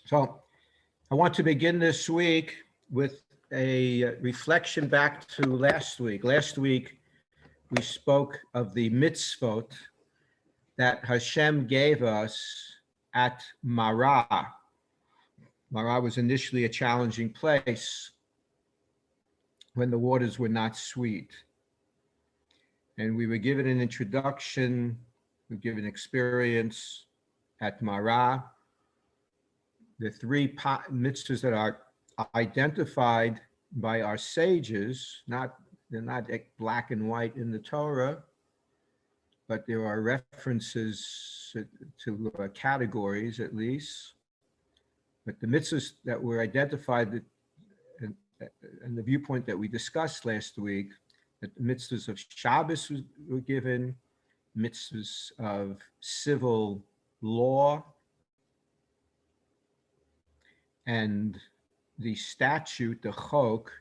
So I want to begin this week with a reflection back to last week. Last week, we spoke of the mitzvot that Hashem gave us at Marah. Marah was initially a challenging place when the waters were not sweet. And we were given an introduction, we were given experience at Marah. The three mitzvahs that are identified by our sages, they're not black and white in the Torah, but there are references to categories at least. But the mitzvahs that were identified and the viewpoint that we discussed last week, that the mitzvahs of Shabbos were given, mitzvahs of civil law, and the statute, the chok,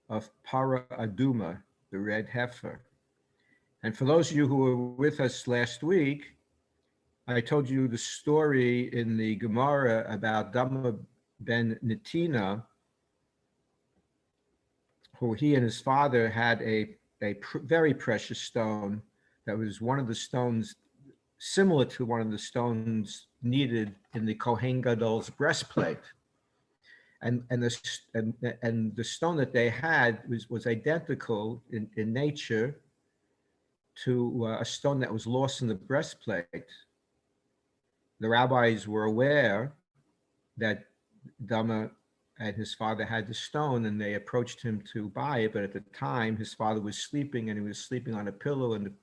of Para Aduma, the red heifer. And for those of you who were with us last week, I told you the story in the Gemara about Dama ben Netina, who he and his father had a very precious stone that was one of the stones, similar to one of the stones needed in the Kohen Gadol's breastplate. And the stone that they had was identical in nature to a stone that was lost in the breastplate. The rabbis were aware that Dama and his father had the stone, and they approached him to buy it. But at the time, his father was sleeping, and he was sleeping on a pillow, and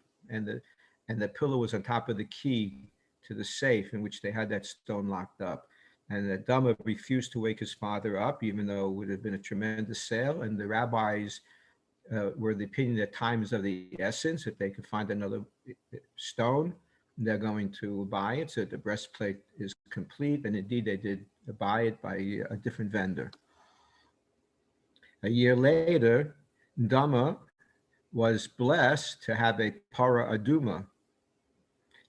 the pillow was on top of the key to the safe in which they had that stone locked up. And the Dama refused to wake his father up, even though it would have been a tremendous sale. And the rabbis were the opinion that time is of the essence. If they could find another stone, they're going to buy it so that the breastplate is complete. And indeed, they did buy it by a different vendor. A year later, Dama was blessed to have a Para Aduma,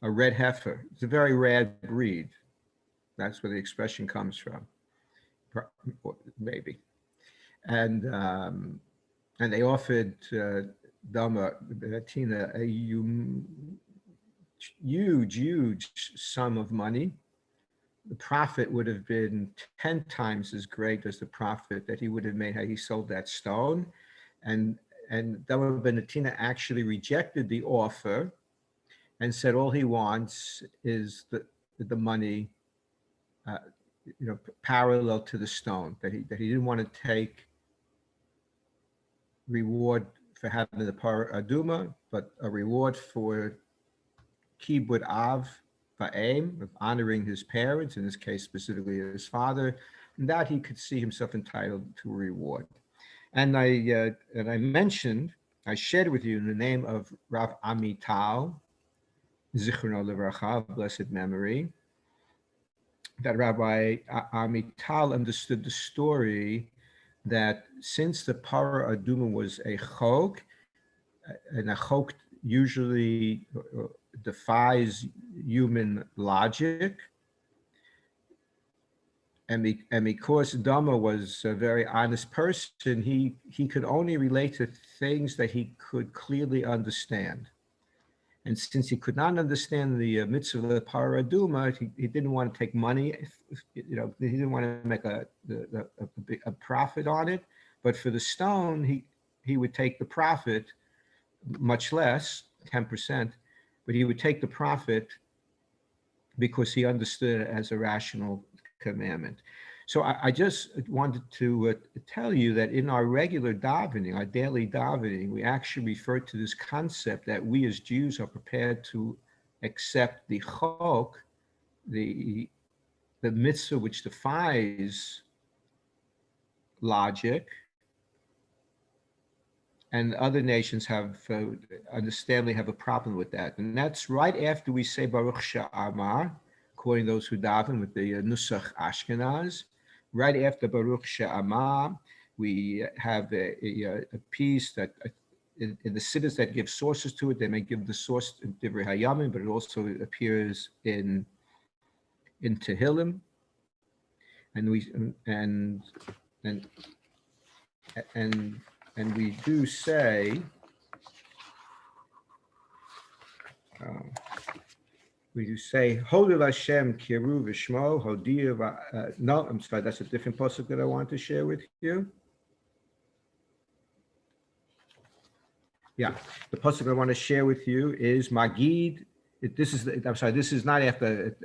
a red heifer. It's a very rare breed. That's where the expression comes from, maybe. And they offered Dama Tina a huge sum of money. The profit would have been 10 times as great as the profit that he would have made had he sold that stone. And Dama ben Tina actually rejected the offer and said all he wants is the money parallel to the stone, that he didn't want to take reward for having the Para Aduma, but a reward for Kibud Av Ba'em, of honoring his parents, in this case specifically his father, and that he could see himself entitled to a reward. And I mentioned, I shared with you in the name of Rav Amital, Zichrono Livracha, blessed memory, that Rabbi Amital understood the story that since the Para Aduma was a chok, and a chok usually defies human logic, and because Dama was a very honest person, he could only relate to things that he could clearly understand. And since he could not understand the mitzvah of the Para Aduma, he didn't want to take money. He didn't want to make a profit on it. But for the stone, he would take the profit, much less, 10%. But he would take the profit because he understood it as a rational commandment. So I just wanted to tell you that in our regular davening, our daily davening, we actually refer to this concept that we as Jews are prepared to accept the chok, the mitzvah which defies logic, and other nations have understandably have a problem with that. And that's right after we say Baruch She'amar, according to those who daven with the Nusach Ashkenaz. Right after Baruch She'amar, we have a piece that in the siddhas that give sources to it, they may give the source in Divrei Hayamim, but it also appears in Tehillim. and we and and and we do say uh, Holy Hashem Kiru Vishmo Hodia. No, I'm sorry, that's a different pasuk that I want to share with you. Yeah, the pasuk I want to share with you is Magid. I'm sorry, this is not after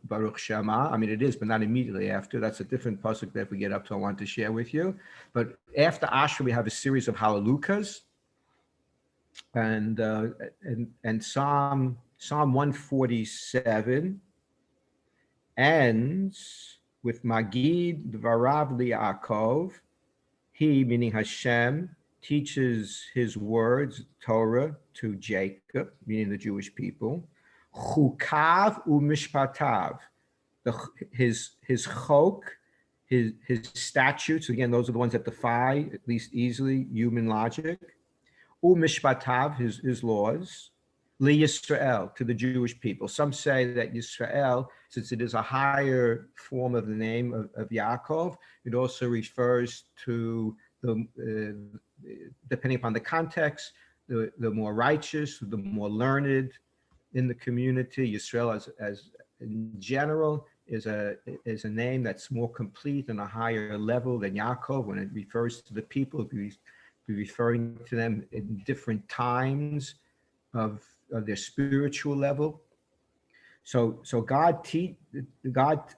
Baruch Shema. I mean, it is, but not immediately after. That's a different pasuk that if we get up to, I want to share with you. But after Asher, we have a series of Hallelujahs, and Psalm 147 ends with Magid Dvarav Li'akov. He, meaning Hashem, teaches his words, Torah, to Jacob, meaning the Jewish people. Chukav u'mishpatav, his chok, his statutes. Again, those are the ones that defy, at least easily, human logic. U'mishpatav, his laws. Li Yisrael, to the Jewish people. Some say that Yisrael, since it is a higher form of the name of Yaakov, it also refers to depending upon the context, the more righteous, the more learned in the community. Yisrael, as in general, is a name that's more complete and a higher level than Yaakov. When it refers to the people, it be referring to them in different times of their spiritual level. So God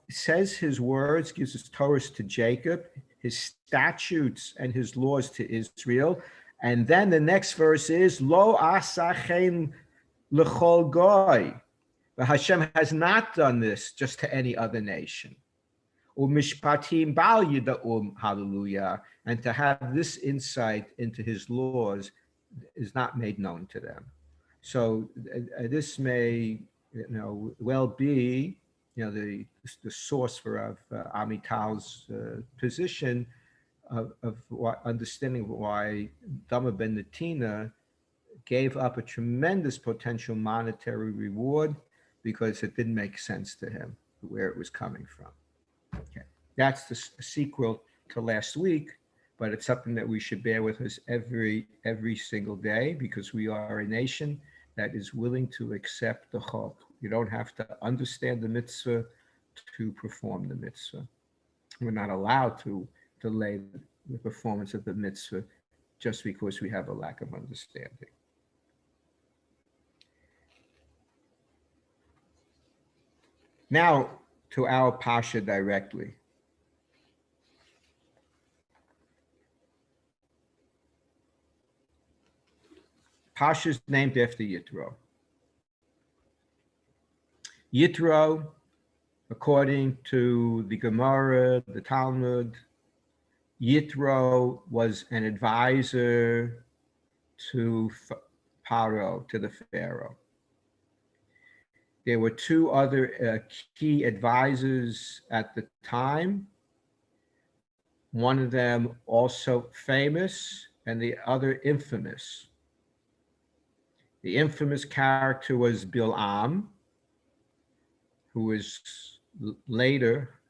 says his words, gives his Torah to Jacob, his statutes and his laws to Israel. And then the next verse is, Lo asachem l'chol goy. But Hashem has not done this just to any other nation. Umishpatim bal yida'um, hallelujah. And to have this insight into his laws is not made known to them. So this may, well be, the source for Amital's position of understanding why Dama ben Netina gave up a tremendous potential monetary reward because it didn't make sense to him where it was coming from. Okay, that's the sequel to last week. But it's something that we should bear with us every single day, because we are a nation that is willing to accept the chok. You don't have to understand the mitzvah to perform the mitzvah. We're not allowed to delay the performance of the mitzvah just because we have a lack of understanding. Now to our Parsha directly. Parsha is named after Yitro. Yitro, according to the Gemara, the Talmud, Yitro was an advisor to Paro, to the Pharaoh. There were two other key advisors at the time. One of them also famous and the other infamous. The infamous character was Bil'am, who was later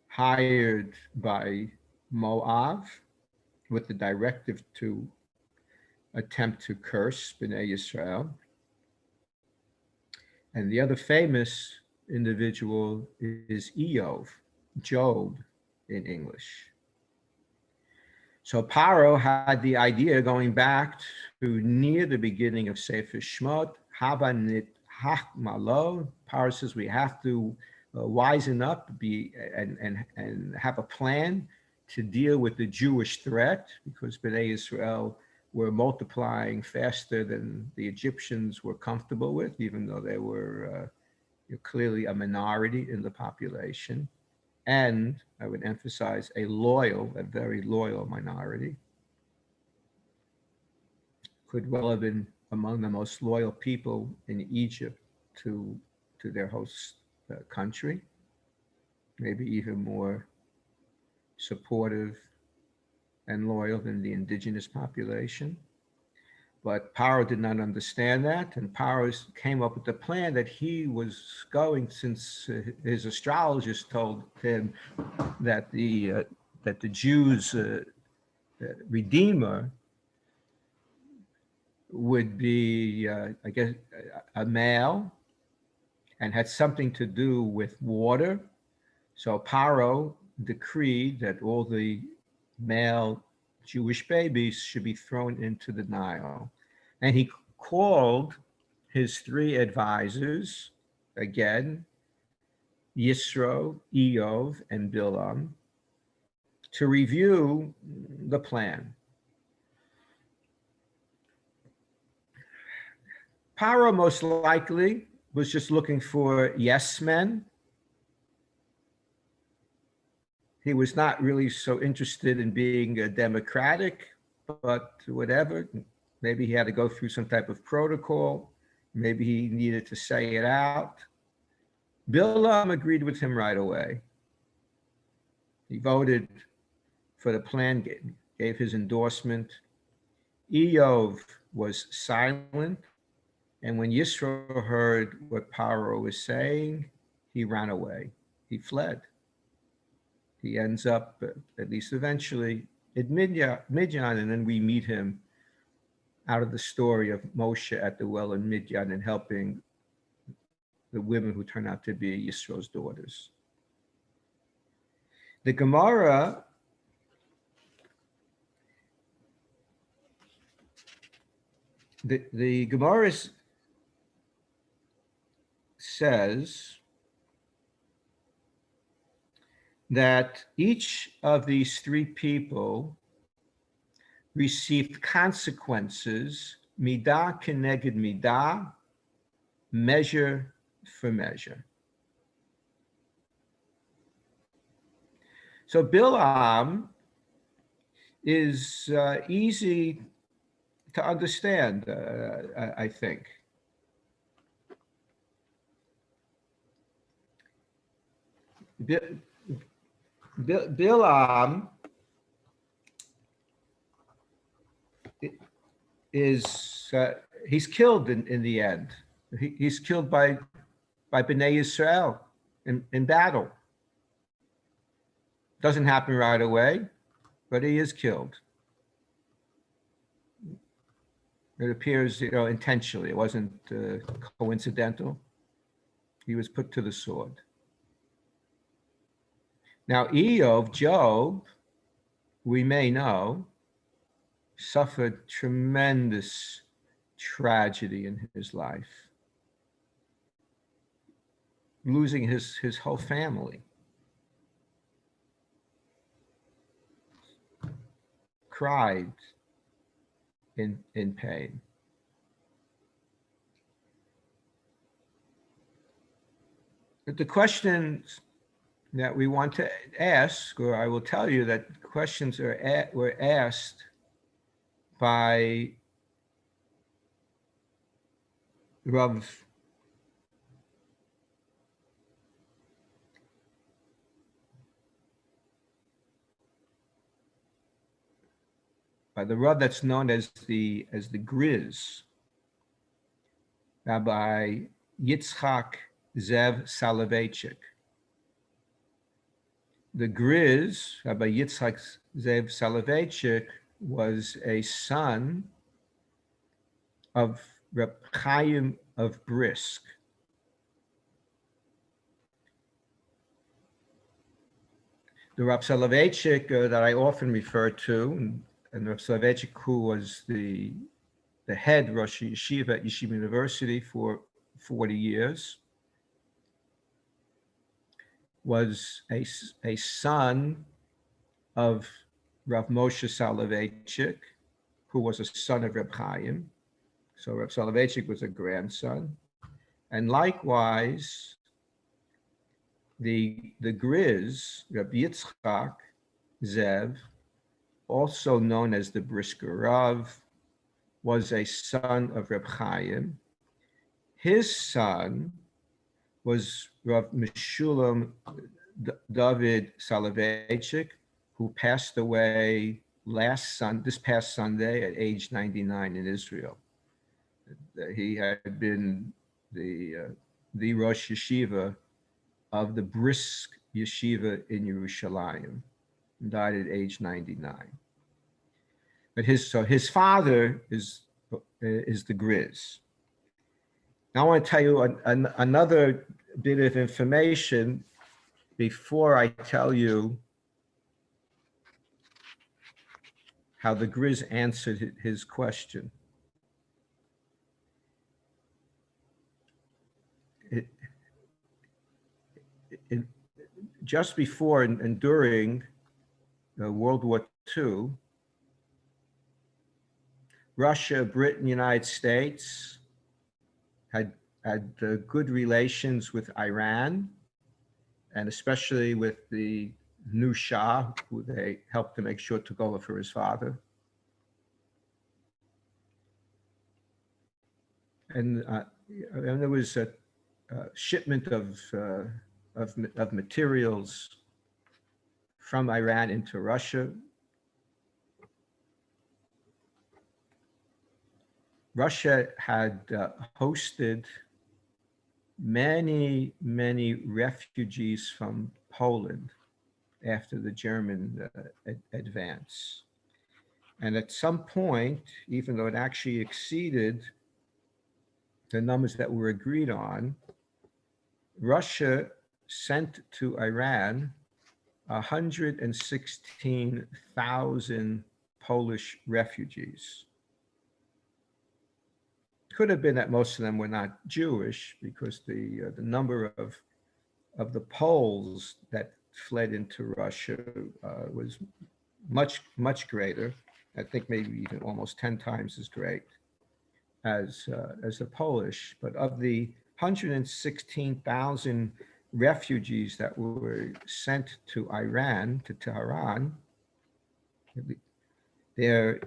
hired by Moab with the directive to attempt to curse Bnei Yisrael. And the other famous individual is Job in English. So Paro had the idea, going back to near the beginning of Sefer Shmot, Habanit Hachmalo. Paro says we have to wisen up, and have a plan to deal with the Jewish threat, because Bnei Israel were multiplying faster than the Egyptians were comfortable with, even though they were clearly a minority in the population. And I would emphasize a very loyal minority. Could well have been among the most loyal people in Egypt to their host country, maybe even more supportive and loyal than the indigenous population. But Paro did not understand that, and Paro came up with the plan that he was going, since his astrologist told him that the Jews' redeemer would be, I guess, a male, and had something to do with water. So Paro decreed that all the male Jewish babies should be thrown into the Nile. And he called his three advisors, again, Yitro, Eov, and Bilam, to review the plan. Paro most likely was just looking for yes men. He was not really so interested in being democratic, but whatever. Maybe he had to go through some type of protocol. Maybe he needed to say it out. Bilam agreed with him right away. He voted for the plan, gave his endorsement. Eov was silent. And when Yisro heard what Paro was saying, he ran away. He fled. He ends up, at least eventually, at Midian, and then we meet him out of the story of Moshe at the well in Midian and helping the women who turn out to be Yisro's daughters. The Gemara the Gemara says that each of these three people received consequences, midah keneged midah, measure for measure. So Bilam is easy to understand, I think. Bilam is he's killed in the end. He's killed by Bnei Yisrael in battle. Doesn't happen right away, but he is killed. It appears, intentionally. It wasn't coincidental. He was put to the sword. Now, Job, we may know, suffered tremendous tragedy in his life, losing his whole family. Cried in pain. But the questions that we want to ask, or I will tell you that questions were asked by Rav by the Rav that's known as the Grizz, Rabbi Yitzchak Zev Soloveitchik. The Grizz, Rabbi Yitzchak Zev Soloveitchik, was a son of Reb Chaim of Brisk. The Reb Soloveitchik that I often refer to, and Reb Soloveitchik, who was the head Rosh Yeshiva at Yeshiva University for 40 years, was a son of Rav Moshe Soloveitchik, who was a son of Reb Chaim. So Reb Soloveitchik was a grandson. And likewise, the Grizz, Reb Yitzchak Zev, also known as the Brisker Rav, was a son of Reb Chaim. His son was Rav Meshulam David Soloveitchik, who passed away this past Sunday at age 99 in Israel. He had been the Rosh Yeshiva of the Brisk Yeshiva in Yerushalayim, and died at age 99. But his father is the Grizz. Now I want to tell you another bit of information before I tell you how the Grizz answered his question. Just before and during World War II, Russia, Britain, United States had good relations with Iran, and especially with the new Shah, who they helped to make sure took over for his father. And there was a shipment of materials from Iran into Russia. Russia had hosted many refugees from Poland after the German advance. And at some point, even though it actually exceeded the numbers that were agreed on, Russia sent to Iran 116,000 Polish refugees. Could have been that most of them were not Jewish, because the number of the Poles that fled into Russia was much greater. I think maybe even almost 10 times as great as the Polish. But of the 116,000 refugees that were sent to Iran, to Tehran, there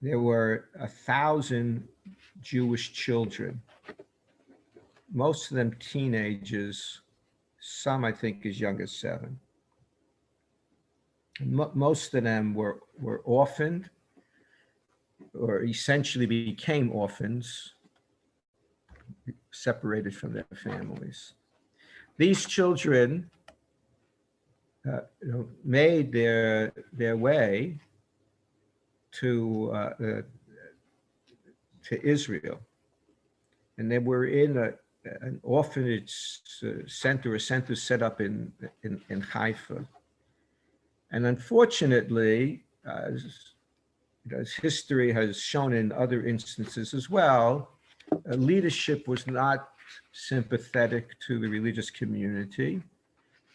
were 1,000 Jewish children, most of them teenagers, some I think as young as 7. Most of them were orphaned, or essentially became orphans, separated from their families. These children made their way to Israel, and they were in an orphanage center, a center set up in Haifa. And unfortunately, as history has shown in other instances as well, leadership was not sympathetic to the religious community.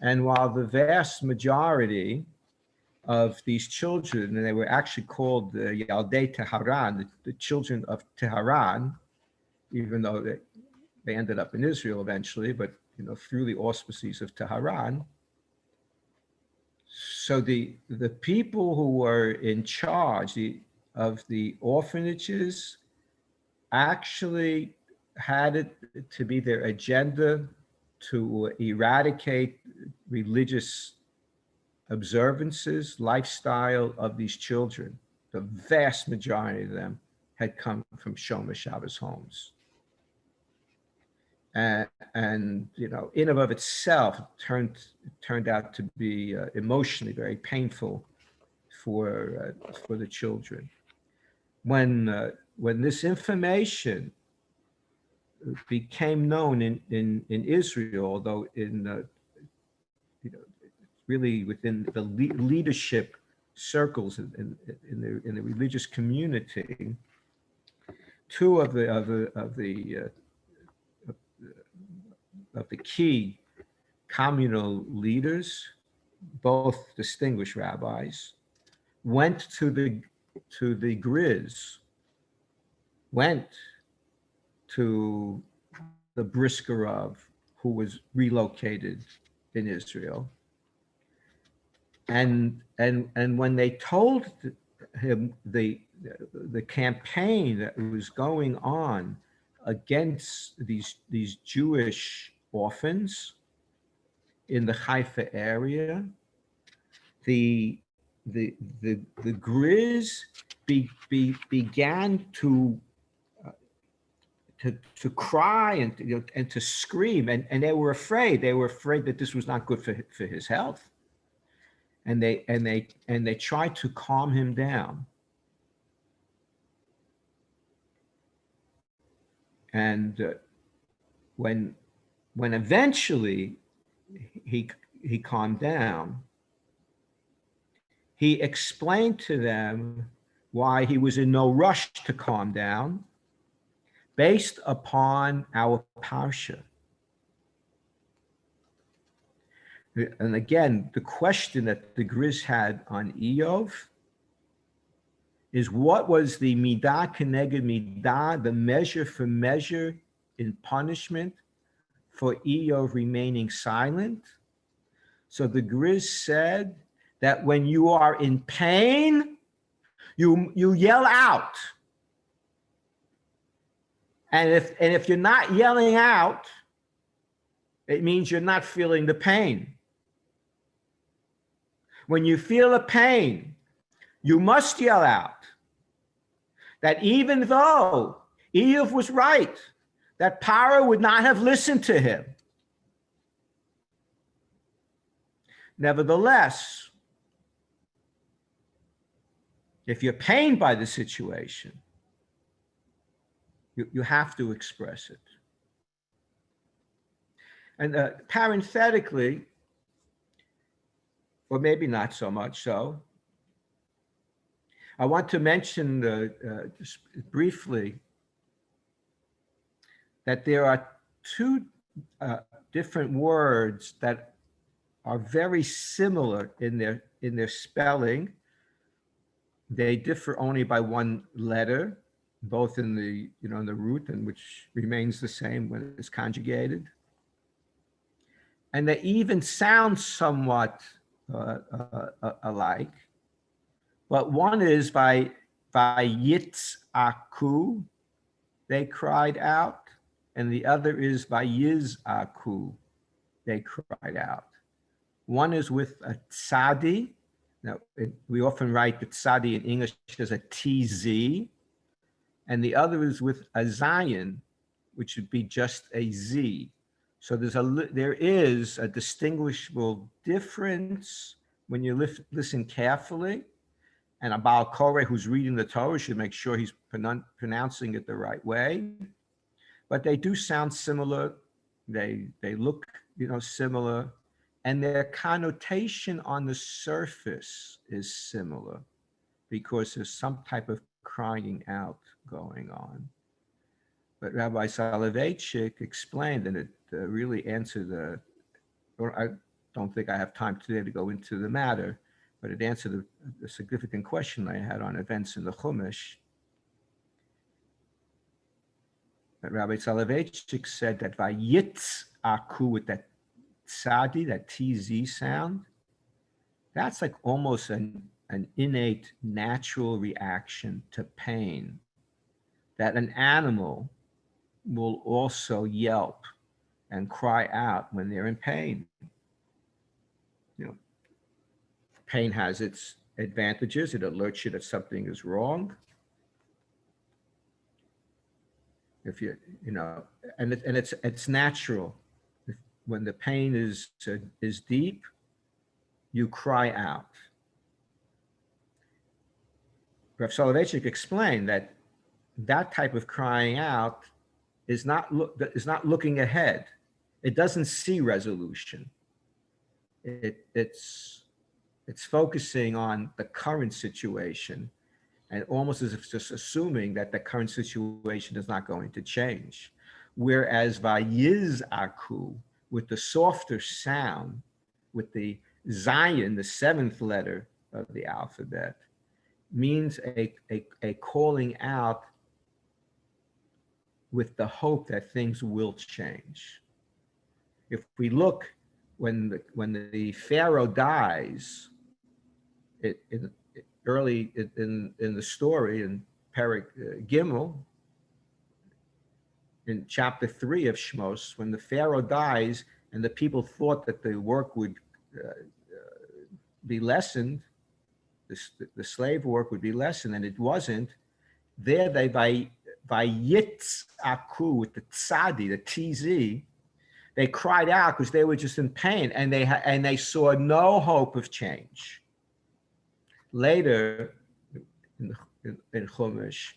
And while the vast majority of these children, and they were actually called the Yaldei Tehran, the children of Tehran, even though they ended up in Israel eventually, but through the auspices of Tehran. So the people who were in charge of the orphanages actually had it to be their agenda to eradicate religious observances, lifestyle of these children. The vast majority of them had come from Shomer Shabbos homes. And in and of itself turned out to be emotionally very painful for the children. When this information became known in Israel, although really within the leadership circles in the religious community, two of the key communal leaders, both distinguished rabbis, went to the Grizz, went to the Briskerov, who was relocated in Israel, and when they told him the campaign that was going on against these Jewish orphans in the Haifa area, the the Grizz began to cry and, and to scream, and they were afraid. They were afraid that this was not good for his health, and they tried to calm him down. And when eventually he calmed down, he explained to them why he was in no rush to calm down, based upon our Parsha. And again, the question that the Grizz had on Eov is, what was the midah keneged midah, the measure for measure in punishment for Eov remaining silent? So the Grizz said that when you are in pain, you yell out. And if you're not yelling out, it means you're not feeling the pain. When you feel a pain, you must yell out. That even though Eov was right, that Paro would not have listened to him. Nevertheless, if you're pained by the situation, you have to express it. And parenthetically, or maybe not so much so, I want to mention just briefly that there are two different words that are very similar in their spelling. They differ only by one letter, both in the in the root, and which remains the same when it's conjugated. And they even sound somewhat alike. But one is by Yitzaku, they cried out, and the other is by Yizaku, they cried out. One is with a tzadi. Now, we often write the tzadi in English as a TZ, and the other is with a zayin, which would be just a Z. So there is a distinguishable difference when you listen carefully. And a Baal Koreh who's reading the Torah should make sure he's pronouncing it the right way. But they do sound similar. They look, similar. And their connotation on the surface is similar because there's some type of crying out going on. But Rabbi Soloveitchik explained, and it really answered I don't think I have time today to go into the matter, but it answered a significant question I had on events in the Chumash. But Rabbi Soloveitchik said that Vayitzaku, with that tzadi, that TZ sound, that's like almost an innate natural reaction to pain, that an animal will also yelp and cry out when they're in pain. Pain has its advantages. It alerts you that something is wrong. If and it's natural. When the pain is deep, you cry out. Rav Soloveitchik explained that type of crying out is not looking ahead. It doesn't see resolution. It's focusing on the current situation, and almost as if it's just assuming that the current situation is not going to change. Whereas Vayizaku, with the softer sound, with the Zayin, the seventh letter of the alphabet, means a calling out with the hope that things will change. If we look, when the Pharaoh dies, early in the story in Perek Gimel, in chapter 3 of Shmos, when the Pharaoh dies and the people thought that the work would be lessened, the slave work would be lessened, and it wasn't. There they by Yitzaku with the tzadi, the TZ, they cried out because they were just in pain, and they saw no hope of change. Later in Chumash,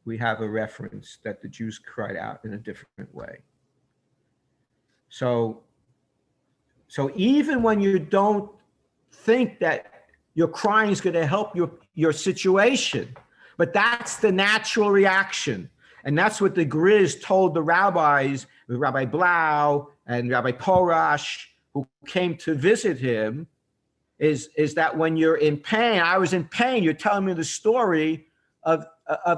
we have a reference that the Jews cried out in a different way. So even when you don't think that your crying is going to help your situation, but that's the natural reaction. And that's what the Grizz told the rabbis, Rabbi Blau and Rabbi Porash, who came to visit him, is that when you're in pain, I was in pain, you're telling me the story of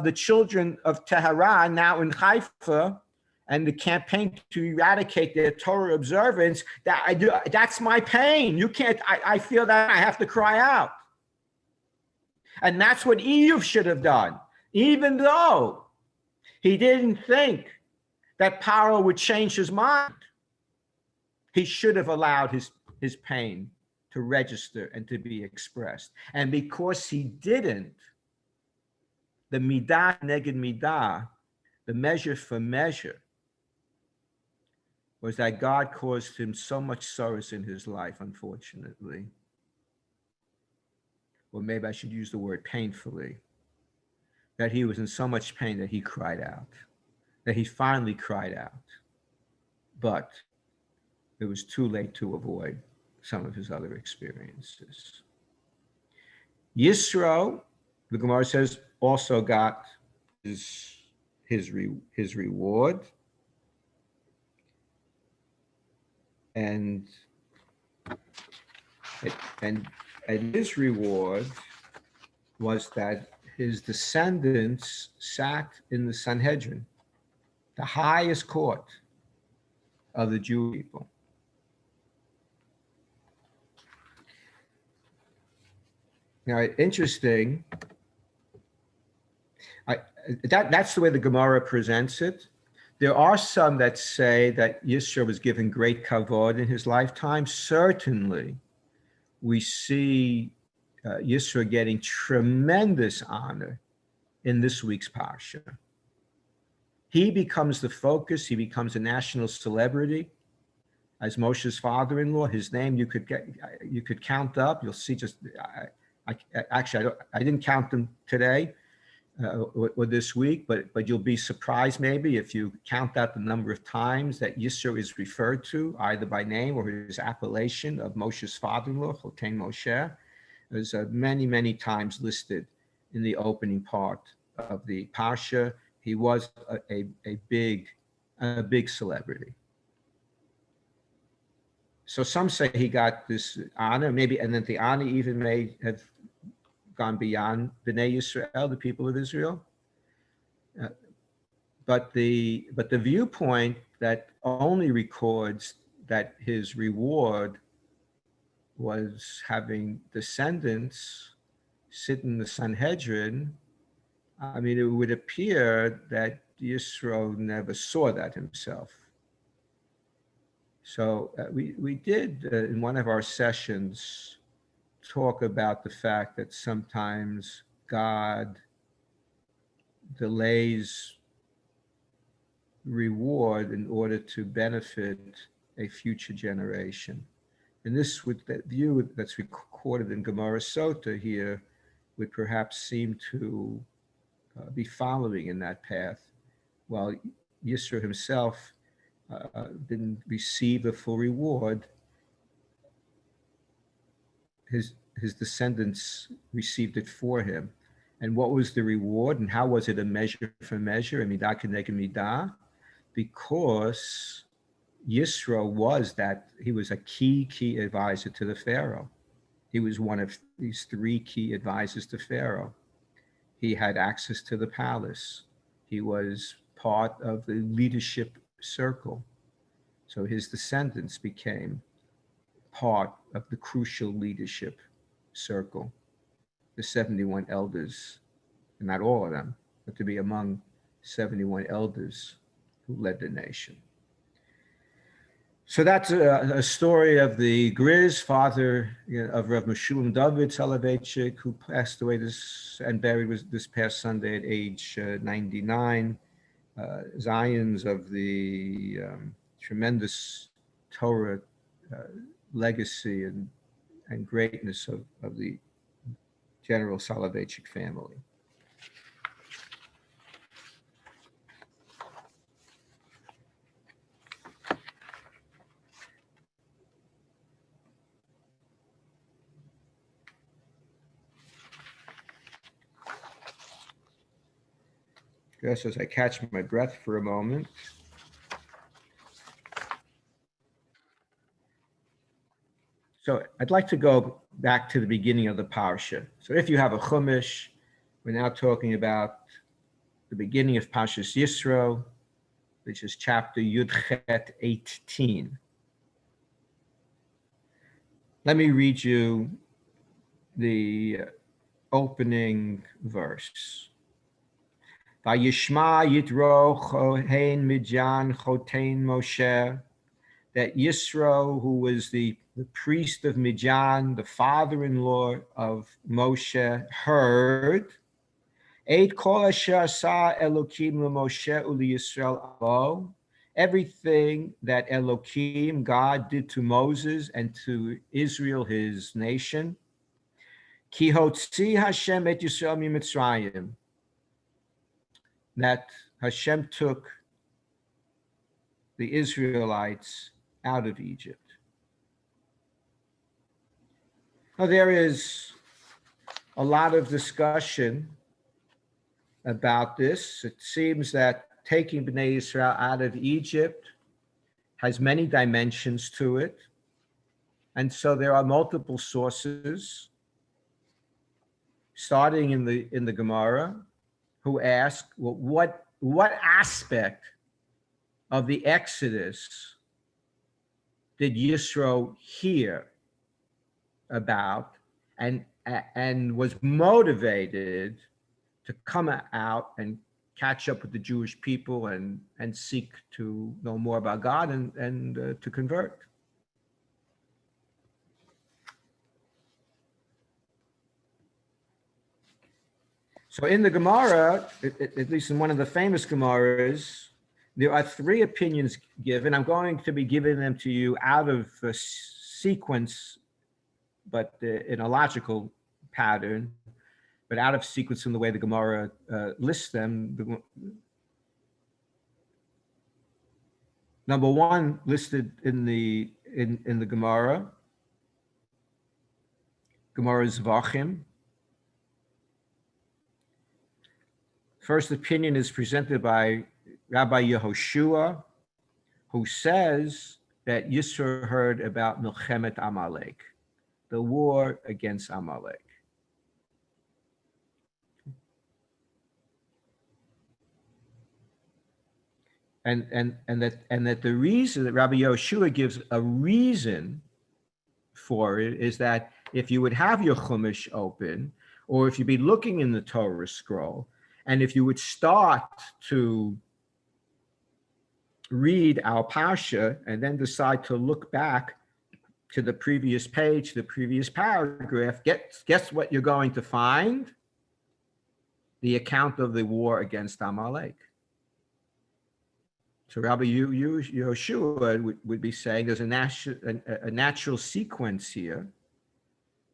the children of Tehran now in Haifa, and the campaign to eradicate their Torah observance, that's my pain. You can't, I feel that I have to cry out. And that's what Eve should have done, even though he didn't think that Paro would change his mind. He should have allowed his pain to register and to be expressed. And because he didn't, the midah neged midah, the measure for measure, was that God caused him so much sorrow in his life, unfortunately. Or maybe I should use the word painfully, that he was in so much pain that he cried out, that he finally cried out. But it was too late to avoid some of his other experiences. Yisro, the Gemara says, also got his reward. And his reward was that his descendants sat in the Sanhedrin, the highest court of the Jewish people. Now, interesting, that's the way the Gemara presents it. There are some that say that Yisro was given great kavod in his lifetime. Certainly, we see Yisro getting tremendous honor in this week's Parsha. He becomes the focus. He becomes a national celebrity. As Moshe's father-in-law, his name you could count up. You'll see. I didn't count them today. Or this week, but you'll be surprised maybe if you count out the number of times that Yisro is referred to, either by name or his appellation of Moshe's father-in-law, Chotein Moshe. There's many, many times listed in the opening part of the Parsha. He was a big celebrity. So some say he got this honor, maybe, and then the honor even may have gone beyond Bnei Yisrael, the people of Israel. But the viewpoint that only records that his reward was having descendants sit in the Sanhedrin, I mean, it would appear that Yisro never saw that himself. So we did, in one of our sessions, talk about the fact that sometimes God delays reward in order to benefit a future generation. And this would, that view that's recorded in Gemara Sota here would perhaps seem to be following in that path, while Yisro himself didn't receive a full reward. His descendants received it for him. And what was the reward, and how was it a measure for measure, a midah k'neged midah? Because Yisro was he was a key advisor to the Pharaoh. He was one of these three key advisors to Pharaoh. He had access to the palace. He was part of the leadership circle. So his descendants became part of the crucial leadership circle, the 71 elders, and not all of them, but to be among 71 elders who led the nation. So that's a story of the Grizz, father of Rav Meshulam David Soloveitchik, who passed away and buried this past Sunday at age 99. Zions of the tremendous Torah legacy and greatness of the General Soloveitchik family. Just as I catch my breath for a moment. So I'd like to go back to the beginning of the Parsha. So if you have a Chumash, we're now talking about the beginning of Parshas Yitro, which is chapter Yud Chet 18. Let me read you the opening verse. Vayishma Yitro Chohen Midyan Choten Moshe, that Yisro, who was the priest of Midyan, the father-in-law of Moshe, heard Eit kol asher sa Elokim leMoshe u'liYisrael avo, everything that Elokim, God, did to Moses and to Israel, his nation. Ki hotzi Hashem et Yisrael miMitzrayim, that Hashem took the Israelites out of Egypt. Now, there is a lot of discussion about this. It seems that taking Bnei Israel out of Egypt has many dimensions to it. And so there are multiple sources, starting in the Gemara, who ask, well, what aspect of the Exodus did Yisro hear about and was motivated to come out and catch up with the Jewish people and seek to know more about God and to convert? So in the Gemara, at least in one of the famous Gemaras, there are three opinions given. I'm going to be giving them to you out of sequence, but in a logical pattern, but out of sequence in the way the Gemara lists them. Number one, listed in the Gemara, Zvachim. First opinion is presented by Rabbi Yehoshua, who says that Yisro heard about Milchemet Amalek, the war against Amalek. And that the reason that Rabbi Yehoshua gives a reason for it is that if you would have your Chumash open, or if you'd be looking in the Torah scroll, and if you would start to read our Parsha and then decide to look back to the previous page, the previous paragraph, guess what you're going to find? The account of the war against Amalek. So Rabbi Yehoshua would be saying there's a natural sequence here,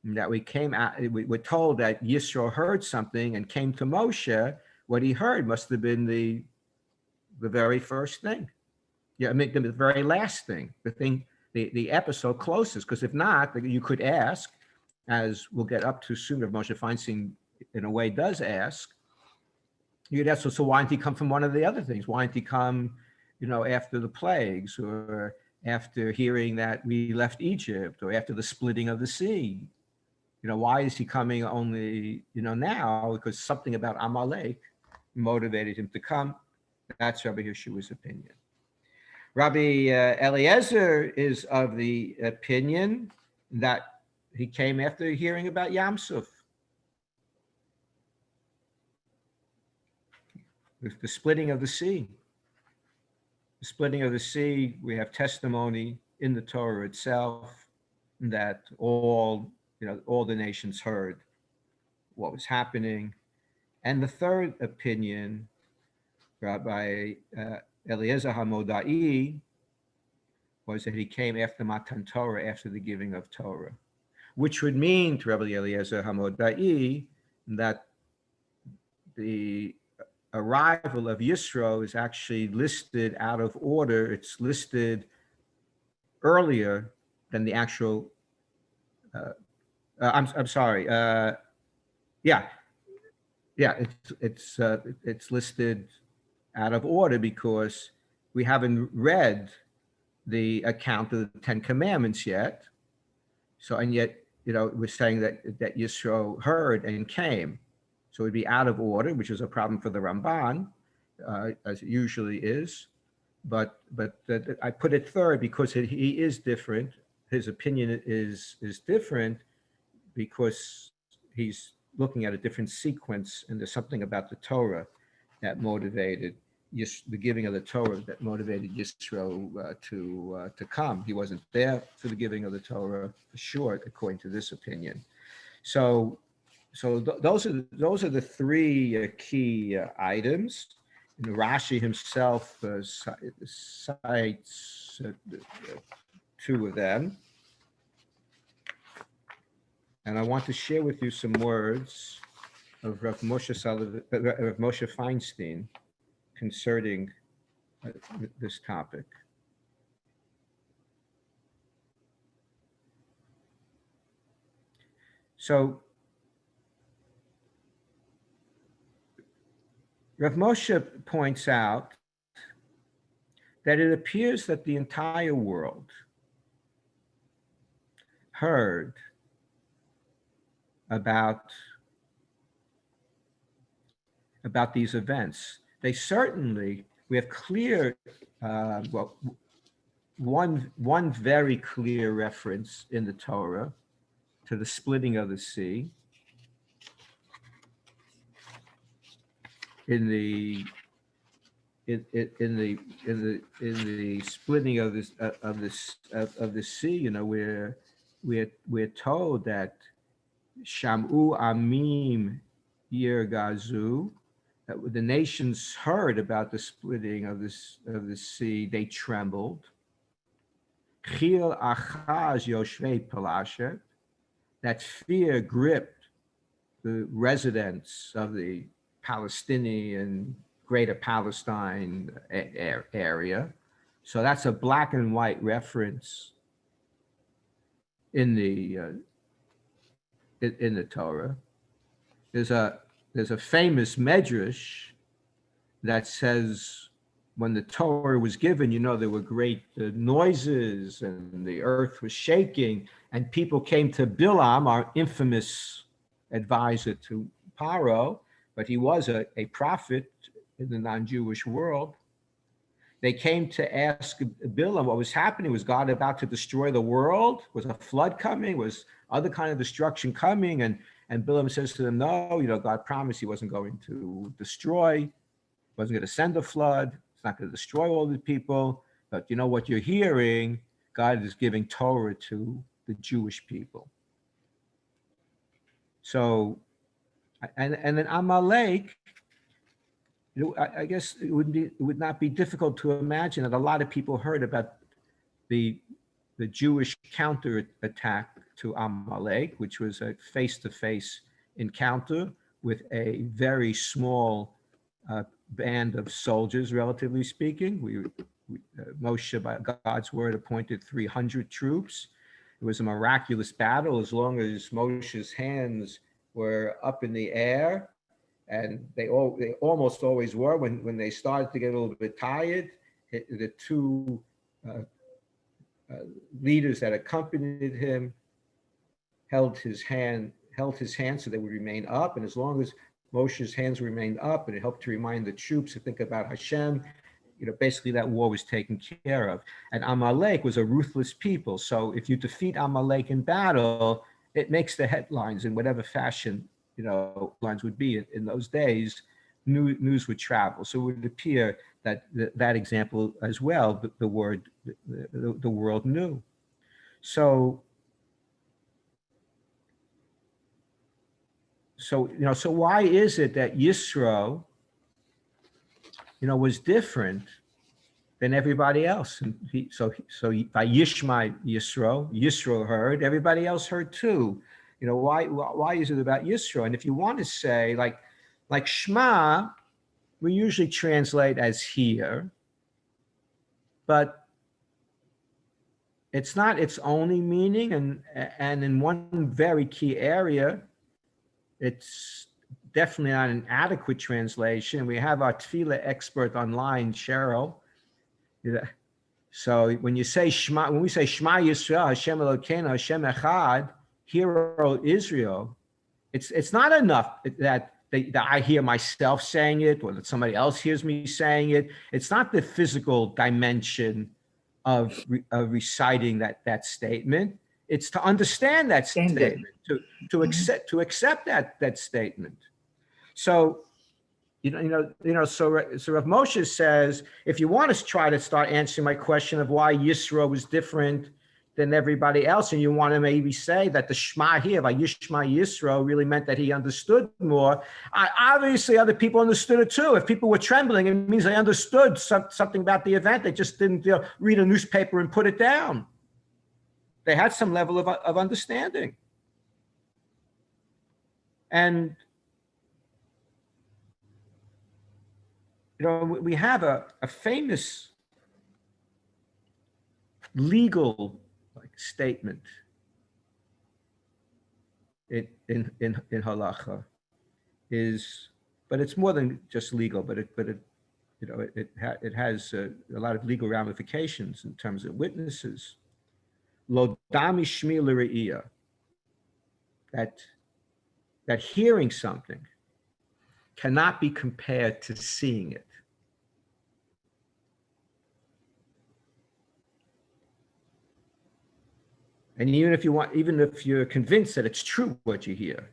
that we're told that Yisro heard something and came to Moshe. What he heard must have been the very first thing. Yeah, I mean the very last thing, the episode closest. Because if not, you could ask, as we'll get up to soon, if Moshe Feinstein in a way does ask, you'd ask, so why didn't he come from one of the other things? Why didn't he come, after the plagues, or after hearing that we left Egypt, or after the splitting of the sea? Why is he coming only, now? Because something about Amalek motivated him to come. That's Rabbi Yeshua's opinion. Rabbi Eliezer is of the opinion that he came after hearing about Yam Suf. The splitting of the sea. The splitting of the sea, we have testimony in the Torah itself that all the nations heard what was happening. And the third opinion, Rabbi Eliezer Hamodai, was that he came after Matan Torah, after the giving of Torah, which would mean to Rabbi Eliezer Hamodai that the arrival of Yisro is actually listed out of order. It's listed earlier than the actual. I'm sorry. Yeah, yeah. It's listed out of order because we haven't read the account of the Ten Commandments yet. So, and yet, we're saying that Yisro heard and came. So it'd be out of order, which is a problem for the Ramban, as it usually is. But I put it third because he is different. His opinion is different because he's looking at a different sequence, and there's something about the Torah that motivated the giving of the Torah that motivated Yisro to come. He wasn't there for the giving of the Torah for sure, according to this opinion. So those are the three key items. And Rashi himself cites two of them. And I want to share with you some words of Rav Moshe Feinstein concerning this topic. So Rav Moshe points out that it appears that the entire world heard about these events. They certainly, we have clear, one very clear reference in the Torah to the splitting of the sea. In the splitting of the sea, we're told that Shamu Amim Yirgazu, that the nations heard about the splitting of the sea, they trembled. Chil Achaz Yoshvei Palashet, that fear gripped the residents of the Palestinian Greater Palestine area. So that's a black and white reference in the Torah. There's a famous medrash that says when the Torah was given, there were great noises and the earth was shaking, and people came to Bilam, our infamous advisor to Paro, but he was a prophet in the non-Jewish world. They came to ask Bilam what was happening. Was God about to destroy the world? Was a flood coming? Was other kind of destruction coming? And Bilam says to them, no, God promised he wasn't going to destroy, wasn't going to send a flood. It's not going to destroy all the people. But what you're hearing, God is giving Torah to the Jewish people. So, and then Amalek, I guess it would not be difficult to imagine that a lot of people heard about the Jewish counterattack to Amalek, which was a face-to-face encounter with a very small band of soldiers, relatively speaking. Moshe, by God's word, appointed 300 troops. It was a miraculous battle as long as Moshe's hands were up in the air. And they almost always were. When they started to get a little bit tired, the two leaders that accompanied him held his hand so they would remain up. And as long as Moshe's hands remained up, and it helped to remind the troops to think about Hashem, basically that war was taken care of. And Amalek was a ruthless people. So if you defeat Amalek in battle, it makes the headlines in whatever fashion lines would be in those days. news would travel. So it would appear that that example as well, the world knew. So so why is it that Yisro, was different than everybody else? And so by Yishma Yisro heard, everybody else heard too. Why is it about Yisro? And if you want to say like Shema, we usually translate as hear, but it's not its only meaning. And in one very key area, it's definitely not an adequate translation. We have our tefillah expert online, Cheryl. So when we say Shema Yisrael, Hashem Elokeinu, Hashem Echad, Hear, O Israel, it's not enough that I hear myself saying it or that somebody else hears me saying it. It's not the physical dimension of reciting that statement. It's to understand that statement, to accept that statement. So so Rav Moshe says, if you want to try to start answering my question of why Yisro was different than everybody else, and you want to maybe say that the Shema here by Yishma Yisro really meant that he understood more, obviously other people understood it too. If people were trembling, it means they understood something about the event. They just didn't read a newspaper and put it down. They had some level of understanding. And we have a famous legal statement in halacha but it's more than just legal, but it has a lot of legal ramifications in terms of witnesses. Lo dami shmi l're'iyah, that hearing something cannot be compared to seeing it. And even if you're convinced that it's true what you hear,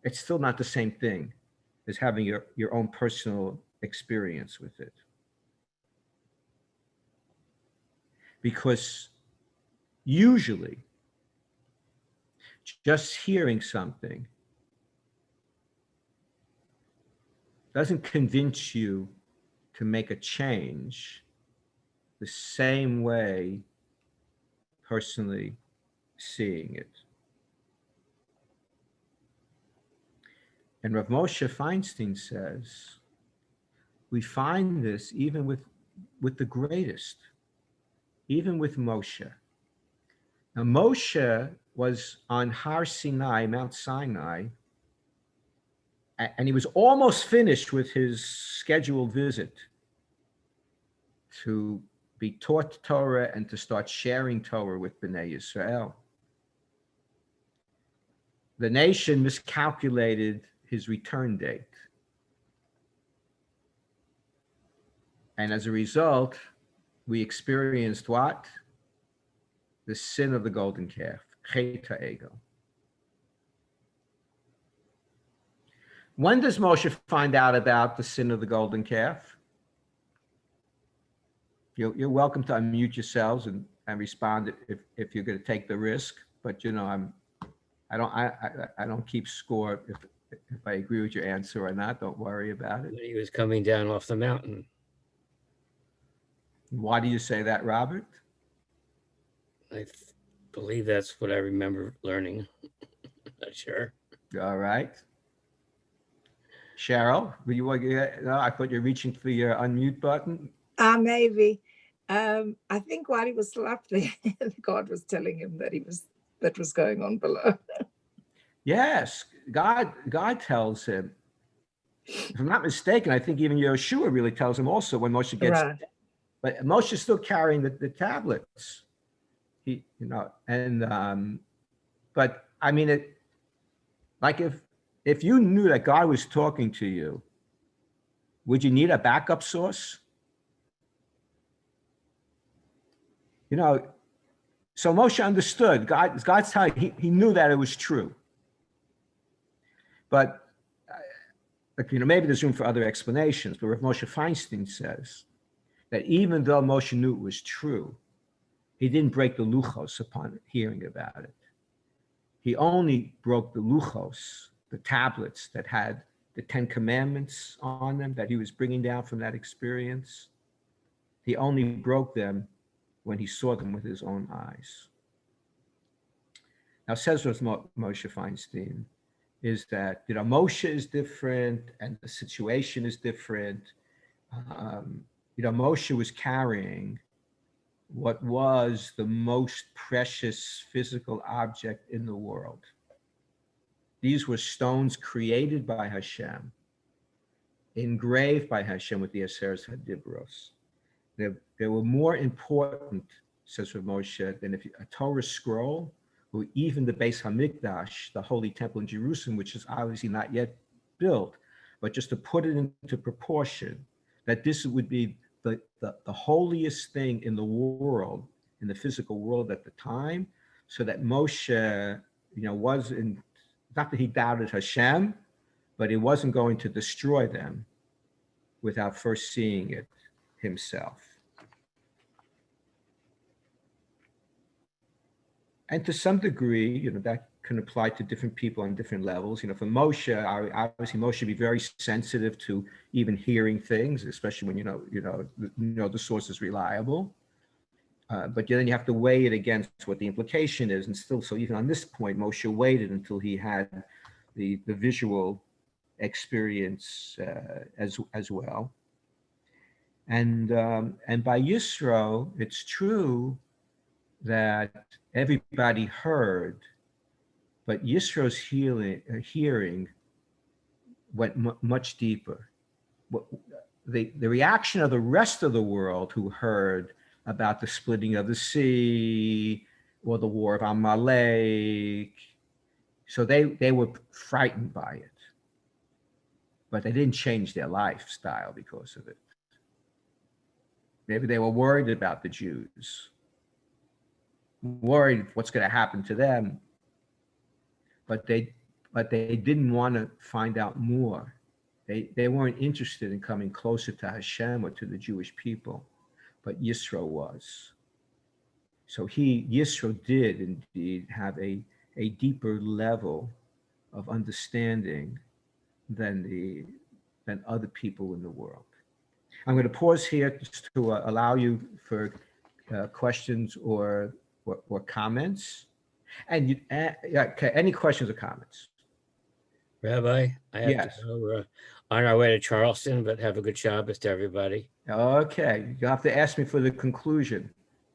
it's still not the same thing as having your own personal experience with it. Because usually, just hearing something doesn't convince you to make a change the same way personally seeing it. And Rav Moshe Feinstein says, we find this even with the greatest, even with Moshe. Now Moshe was on Har Sinai, Mount Sinai, and he was almost finished with his scheduled visit to be taught Torah and to start sharing Torah with Bnei Yisrael. The nation miscalculated his return date. And as a result, we experienced what? The sin of the golden calf, Chet HaEgel. When does Moshe find out about the sin of the golden calf? You're welcome to unmute yourselves and respond if you're going to take the risk. But I don't keep score if I agree with your answer or not. Don't worry about it. When he was coming down off the mountain. Why do you say that, Robert? I believe that's what I remember learning. Not sure. All right. Cheryl, I thought you're reaching for your unmute button. Maybe. I think while he was still up there, God was telling him that was going on below. Yes, God tells him. If I'm not mistaken, I think even Yeshua really tells him also when Moshe gets, right. But Moshe's still carrying the tablets. But I mean, if you knew that God was talking to you, would you need a backup source? So Moshe understood. God's telling he knew that it was true. But but maybe there's room for other explanations, but Rav Moshe Feinstein says that even though Moshe knew it was true, he didn't break the luchos upon hearing about it. He only broke the luchos, the tablets that had the 10 Commandments on them that he was bringing down from that experience. He only broke them when he saw them with his own eyes. Now, says Moshe Feinstein, is that Moshe is different and the situation is different. Moshe was carrying what was the most precious physical object in the world. These were stones created by Hashem, engraved by Hashem with the Aseres HaDibros. They were more important, says Rav Moshe, than a Torah scroll, or even the Beis Hamikdash, the Holy Temple in Jerusalem, which is obviously not yet built, but just to put it into proportion, that this would be the holiest thing in the world, in the physical world at the time, so that Moshe, was in, not that he doubted Hashem, but he wasn't going to destroy them without first seeing it himself. And to some degree, that can apply to different people on different levels. For Moshe, obviously Moshe be very sensitive to even hearing things, especially when the source is reliable. But then you have to weigh it against what the implication is, and still, so even on this point, Moshe waited until he had the visual experience as well. And by Yitro, it's true that everybody heard, but Yisro's hearing went much deeper. The reaction of the rest of the world who heard about the splitting of the sea or the war of Amalek, so they were frightened by it, but they didn't change their lifestyle because of it. Maybe they were worried about the Jews, worried what's going to happen to them, but they didn't want to find out more. They weren't interested in coming closer to Hashem or to the Jewish people, but Yitro was. So Yitro did indeed have a deeper level of understanding than other people in the world. I'm going to pause here just to allow you for questions or comments. And okay, any questions or comments? Rabbi, I have to go. We're on our way to Charleston, but have a good Shabbos to everybody. Okay, you'll have to ask me for the conclusion.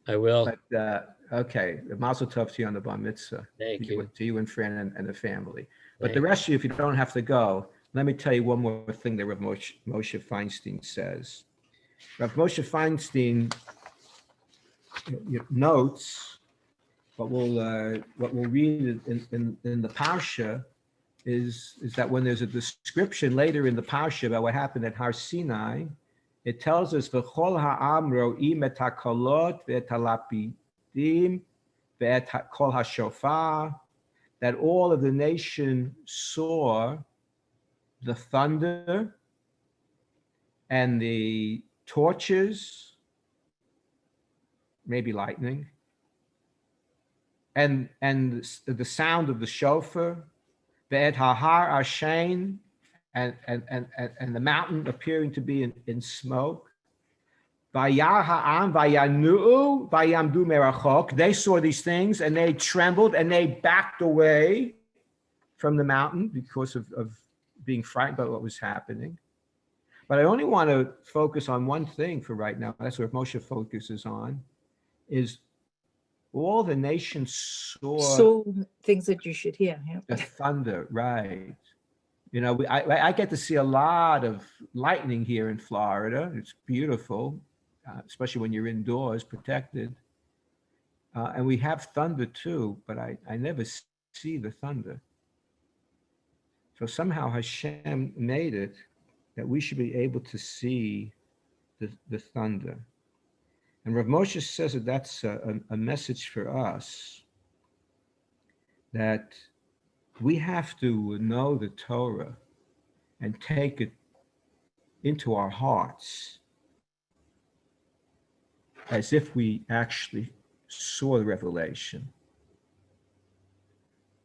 I will. But okay, Mazel Tov to you on the Bar Mitzvah. Thank you. To you and Fran and the family. But the rest of you, if you don't have to go, let me tell you one more thing that Rav Moshe Feinstein says. Rav Moshe Feinstein notes what we'll read in the Parsha is that when there's a description later in the Parsha about what happened at Har Sinai, it tells us v'chol ha'am ro'im et hakolot ve'et halapidim ve'et kol hashofar, that all of the nation saw the thunder and the torches, maybe lightning, and the sound of the shofar, ve'et hahar ashen, and the mountain appearing to be in smoke. Vayar ha'am vayanu'u vayamdu merachok. They saw these things and they trembled and they backed away from the mountain because of being frightened by what was happening. But I only want to focus on one thing for right now. That's what Moshe focuses on, is all the nations saw things that you should hear. Yeah. The thunder, right. I get to see a lot of lightning here in Florida. It's beautiful, especially when you're indoors, protected. And we have thunder too, but I never see the thunder. So somehow Hashem made it that we should be able to see the thunder. And Rav Moshe says that that's a message for us, that we have to know the Torah and take it into our hearts as if we actually saw the revelation.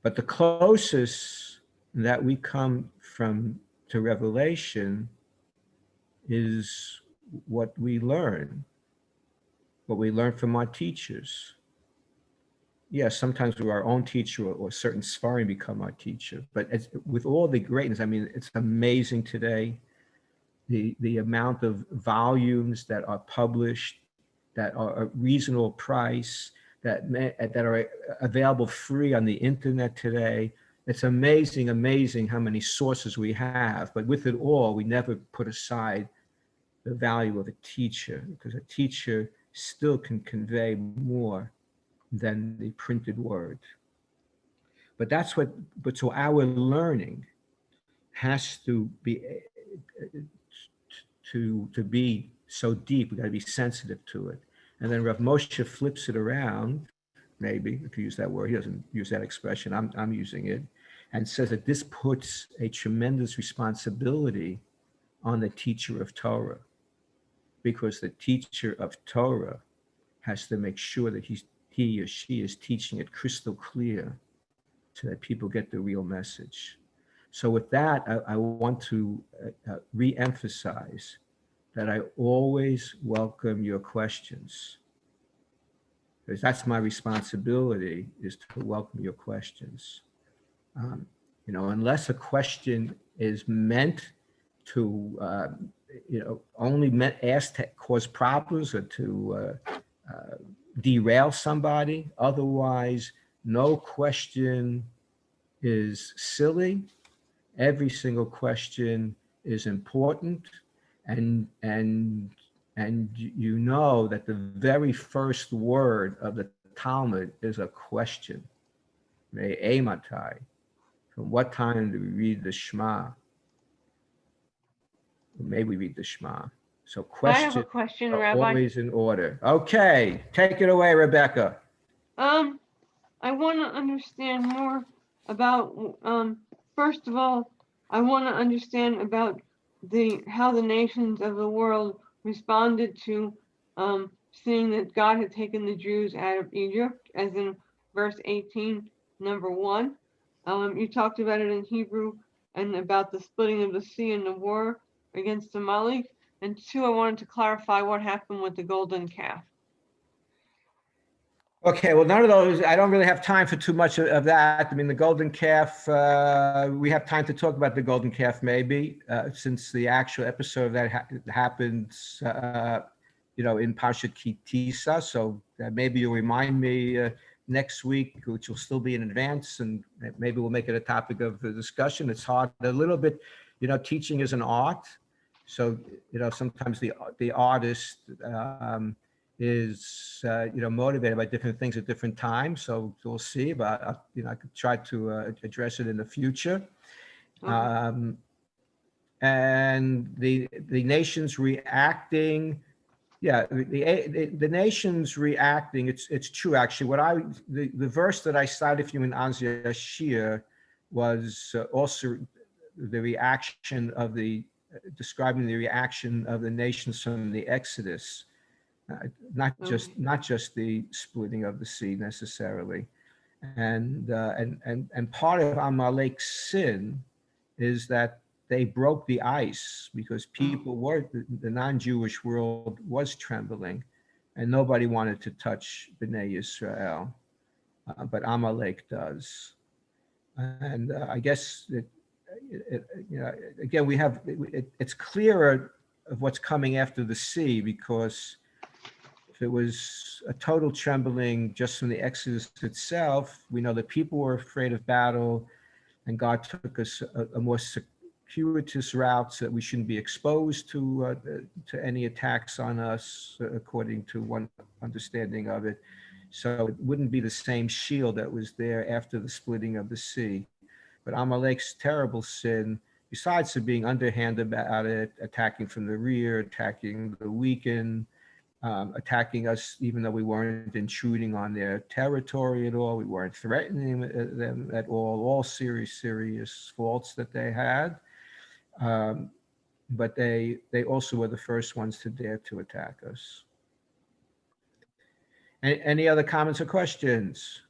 But the closest that we come to revelation is what we learn from our teachers. Yes, sometimes we're our own teacher, or certain sparring become our teacher. But with all the greatness, I mean, it's amazing today, the amount of volumes that are published that are a reasonable price, that are available free on the internet today. It's amazing how many sources we have. But with it all, we never put aside the value of a teacher, because a teacher still can convey more than the printed word. But so our learning has to be to be so deep. We got to be sensitive to it. And then Rav Moshe flips it around, maybe, if you use that word. He doesn't use that expression. I'm using it, and says that this puts a tremendous responsibility on the teacher of Torah, because the teacher of Torah has to make sure that he or she is teaching it crystal clear so that people get the real message. So with that, I want to re-emphasize that I always welcome your questions, because that's my responsibility, is to welcome your questions. Unless a question is meant to, only asked to cause problems or to derail somebody. Otherwise, no question is silly. Every single question is important, and you know that the very first word of the Talmud is a question. Me'ematai. From what time do we read the Shema? May we read the Shema? So I have a questions question, are Rabbi. always in order. Okay, take it away, Rebecca. I want to understand more about, first of all, I want to understand about how the nations of the world responded to seeing that God had taken the Jews out of Egypt, as in verse 18, number 1. You talked about it in Hebrew and about the splitting of the sea and the war against Amalek. And 2, I wanted to clarify what happened with the golden calf. Okay, well, none of those, I don't really have time for too much of that. I mean, the golden calf, we have time to talk about the golden calf, maybe, since the actual episode of that happens, in Parsha Ki Tisa. So maybe you'll remind me next week, which will still be in advance, and maybe we'll make it a topic of the discussion. It's hard, a little bit, teaching is an art. So, sometimes the artist is motivated by different things at different times. So we'll see, but I could try to address it in the future. Okay. And the nations reacting, the nations reacting. It's true, actually. The verse that I cited for you in Anzia Yashir was also the reaction of describing the reaction of the nations from the Exodus. Not just the splitting of the sea necessarily, and part of Amalek's sin is that they broke the ice, because the non-Jewish world was trembling, and nobody wanted to touch Bnei Yisrael, but Amalek does, and I guess again it's clearer of what's coming after the sea, because if it was a total trembling just from the Exodus itself, we know that people were afraid of battle, and God took us a more circuitous route so that we shouldn't be exposed to any attacks on us, according to one understanding of it. So it wouldn't be the same shield that was there after the splitting of the sea. But Amalek's terrible sin, besides being underhand about it, attacking from the rear, attacking the weakened, attacking us even though we weren't intruding on their territory at all, we weren't threatening them at all serious faults that they had. But they also were the first ones to dare to attack us. Any other comments or questions?